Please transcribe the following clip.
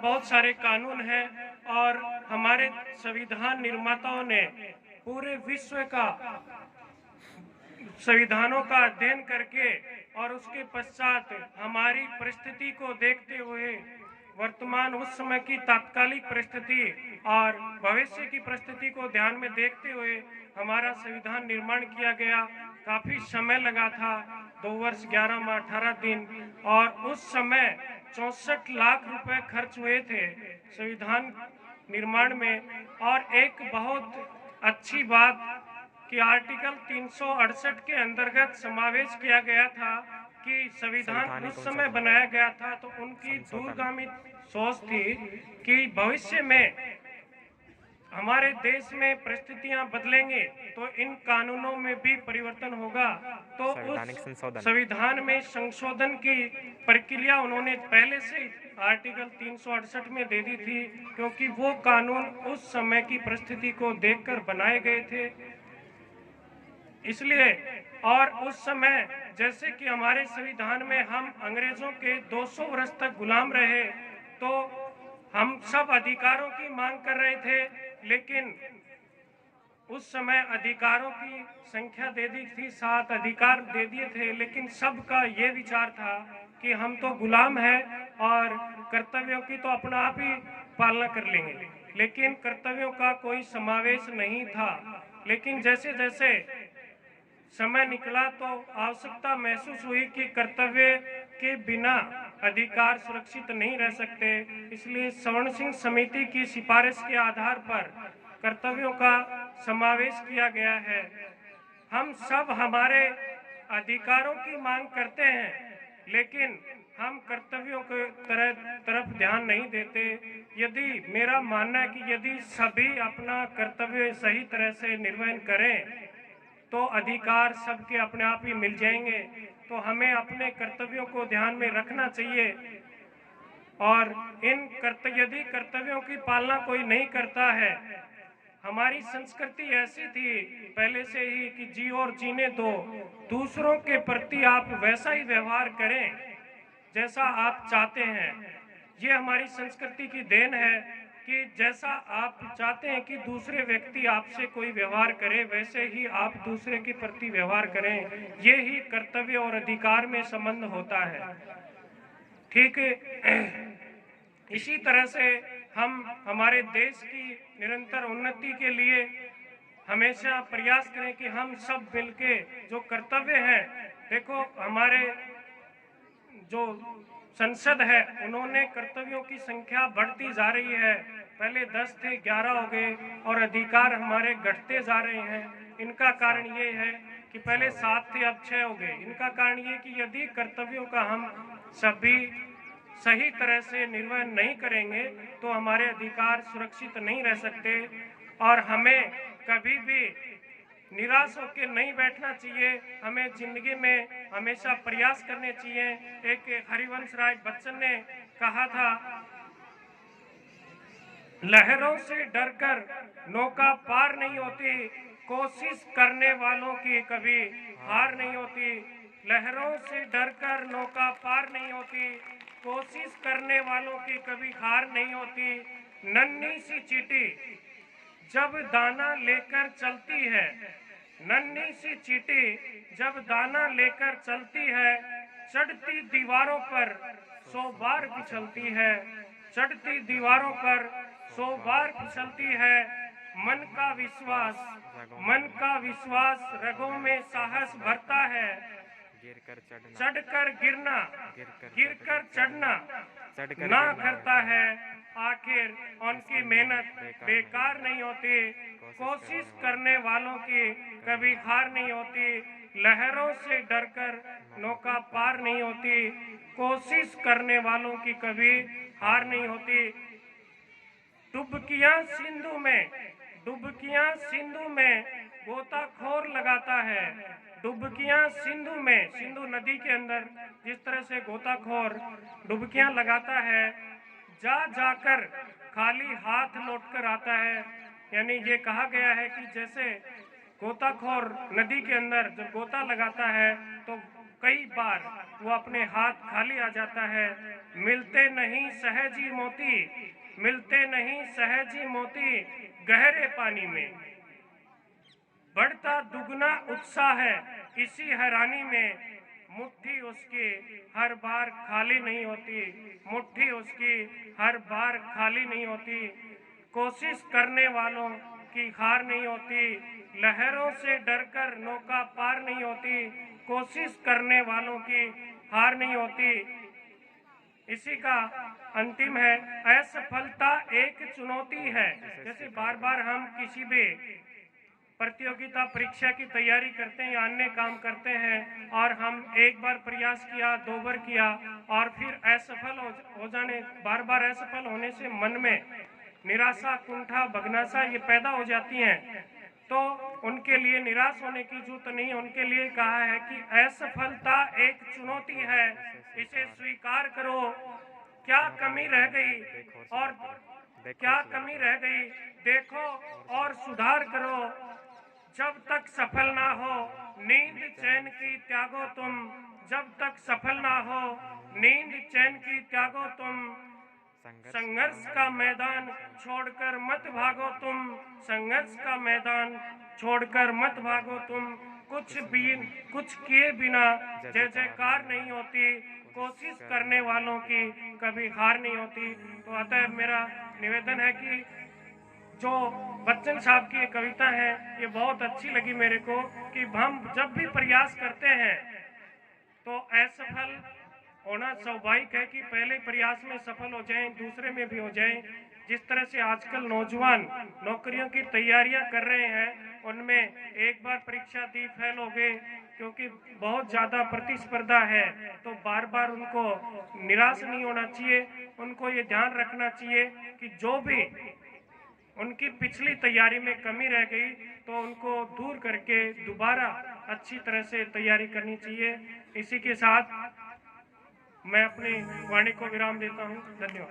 बहुत सारे कानून हैं और हमारे संविधान निर्माताओं ने पूरे विश्व का संविधानों का अध्ययन करके और उसके पश्चात हमारी परिस्थिति को देखते हुए वर्तमान उस समय की तात्कालिक परिस्थिति और भविष्य की परिस्थिति को ध्यान में देखते हुए हमारा संविधान निर्माण किया गया। काफी समय लगा था, 2 वर्ष 11 माह 18 दिन, और उस समय 64 लाख रुपए खर्च हुए थे संविधान निर्माण में। और एक बहुत अच्छी बात कि आर्टिकल 368 के अंतर्गत समावेश किया गया था कि संविधान उस समय बनाया गया था तो उनकी दूरगामी सोच थी कि भविष्य में हमारे देश में परिस्थितियां बदलेंगे तो इन कानूनों में भी परिवर्तन होगा। तो उस संविधान में संशोधन की प्रक्रिया उन्होंने पहले से आर्टिकल 368 में दे दी थी, क्योंकि वो कानून उस समय की परिस्थिति को देखकर बनाए गए थे इसलिए। और उस समय जैसे कि हमारे संविधान में हम अंग्रेजों के 200 वर्ष तक गुलाम रहे, तो हम सब अधिकारों की मांग कर रहे थे, लेकिन उस समय अधिकारों की संख्या दे दी थी, 7 अधिकार दे दिए थे, लेकिन सबका ये विचार था कि हम तो गुलाम हैं और कर्तव्यों की तो अपना आप ही पालना कर लेंगे, लेकिन कर्तव्यों का कोई समावेश नहीं था। लेकिन जैसे जैसे समय निकला तो आवश्यकता महसूस हुई कि कर्तव्य के बिना अधिकार सुरक्षित नहीं रह सकते, इसलिए स्वर्ण सिंह समिति की सिफारिश के आधार पर कर्तव्यों का समावेश किया गया है। हम सब हमारे अधिकारों की मांग करते हैं, लेकिन हम कर्तव्यों के तरफ ध्यान नहीं देते। यदि मेरा मानना है कि यदि सभी अपना कर्तव्य सही तरह से निर्वहन करें तो अधिकार सबके अपने आप ही मिल जाएंगे। तो हमें अपने कर्तव्यों को ध्यान में रखना चाहिए और यदि कर्तव्यों की पालना कोई नहीं करता है, हमारी संस्कृति ऐसी थी पहले से ही कि जी और जीने दो, दूसरों के प्रति आप वैसा ही व्यवहार करें जैसा आप चाहते हैं। ये हमारी संस्कृति की देन है कि जैसा आप चाहते हैं कि दूसरे व्यक्ति आपसे कोई व्यवहार करे, वैसे ही आप दूसरे के प्रति व्यवहार करें। ये ही कर्तव्य और अधिकार में संबंध होता है। ठीक इसी तरह से हम हमारे देश की निरंतर उन्नति के लिए हमेशा प्रयास करें कि हम सब मिलके जो कर्तव्य हैं, देखो हमारे जो संसद है उन्होंने कर्तव्यों की संख्या बढ़ती जा रही है, पहले 10 थे 11 हो गए और अधिकार हमारे घटते जा रहे हैं। इनका कारण ये है कि पहले 7 थे अब 6 हो गए। इनका कारण ये कि यदि कर्तव्यों का हम सभी सही तरह से निर्वहन नहीं करेंगे तो हमारे अधिकार सुरक्षित नहीं रह सकते। और हमें कभी भी निराश होकर नहीं बैठना चाहिए, हमें जिंदगी में हमेशा प्रयास करने चाहिए। एक हरिवंश राय बच्चन ने कहा था, लहरों से डरकर नौका पार नहीं होती, कोशिश करने वालों की कभी हार नहीं होती। लहरों से डरकर नौका पार नहीं होती, कोशिश करने वालों की कभी हार नहीं होती। नन्ही सी चींटी जब दाना लेकर चलती है, नन्ही सी चींटी जब दाना लेकर चलती है, चढ़ती दीवारों पर 100 बार फिसलती है, चढ़ती दीवारों पर 100 बार फिसलती है। मन का विश्वास रगों में साहस भरता है, चढ़कर गिरना गिरकर चढ़ना ना करता है, आखिर उनकी मेहनत बेकार नहीं होती। कोशिश करने वालों की कभी हार नहीं होती, लहरों से डरकर नौका पार नहीं होती, कोशिश करने वालों की कभी हार नहीं होती। डुबकियां सिंधु में गोताखोर लगाता है, डुबकियां सिंधु में, सिंधु नदी के अंदर जिस तरह से गोताखोर डुबकियां लगाता है, जा जाकर खाली हाथ लौटकर आता है। यानी ये कहा गया है कि जैसे गोताखोर नदी के अंदर जब गोता लगाता है तो कई बार वो अपने हाथ खाली आ जाता है। मिलते नहीं सहजी मोती, मिलते नहीं सहजी मोती, गहरे पानी में बढ़ता दुगना उत्साह है। इसी हैरानी में मुट्ठी उसकी हर बार खाली नहीं होती, मुट्ठी उसकी हर बार खाली नहीं होती। कोशिश करने वालों की हार नहीं होती, लहरों से डरकर नौका पार नहीं होती। कोशिश करने वालों की हार नहीं होती। इसी का अंतिम है, असफलता एक चुनौती है। जैसे बार बार हम किसी भी प्रतियोगिता परीक्षा की तैयारी करते हैं या अन्य काम करते हैं और हम एक बार प्रयास किया, 2 बार किया और फिर असफल हो जाने, बार बार असफल होने से मन में निराशा, कुंठा, भग्नाशा ये पैदा हो जाती हैं। तो उनके लिए निराश होने की जरूरत नहीं, उनके लिए कहा है कि असफलता एक चुनौती है, इसे स्वीकार करो। क्या कमी रह गई और क्या कमी रह गई देखो और सुधार करो। जब तक सफल ना हो नींद चैन की त्यागो तुम, जब तक सफल ना हो नींद चैन की त्यागो तुम। संघर्ष का मैदान छोड़कर मत भागो तुम, संघर्ष का मैदान छोड़कर मत भागो तुम। कुछ किए बिना जय जयकार नहीं होती, कोशिश करने वालों की कभी हार नहीं होती। तो अतः मेरा निवेदन है कि जो बच्चन साहब की ये कविता है ये बहुत अच्छी लगी मेरे को, कि हम जब भी प्रयास करते हैं तो असफल होना स्वाभाविक है, कि पहले प्रयास में सफल हो जाएं, दूसरे में भी हो जाएं। जिस तरह से आजकल नौजवान नौकरियों की तैयारियां कर रहे हैं, उनमें एक बार परीक्षा दी फेल हो गए क्योंकि बहुत ज़्यादा प्रतिस्पर्धा है, तो बार बार उनको निराश नहीं होना चाहिए। उनको ये ध्यान रखना चाहिए कि जो भी उनकी पिछली तैयारी में कमी रह गई तो उनको दूर करके दोबारा अच्छी तरह से तैयारी करनी चाहिए। इसी के साथ मैं अपनी वाणी को विराम देता हूँ। धन्यवाद।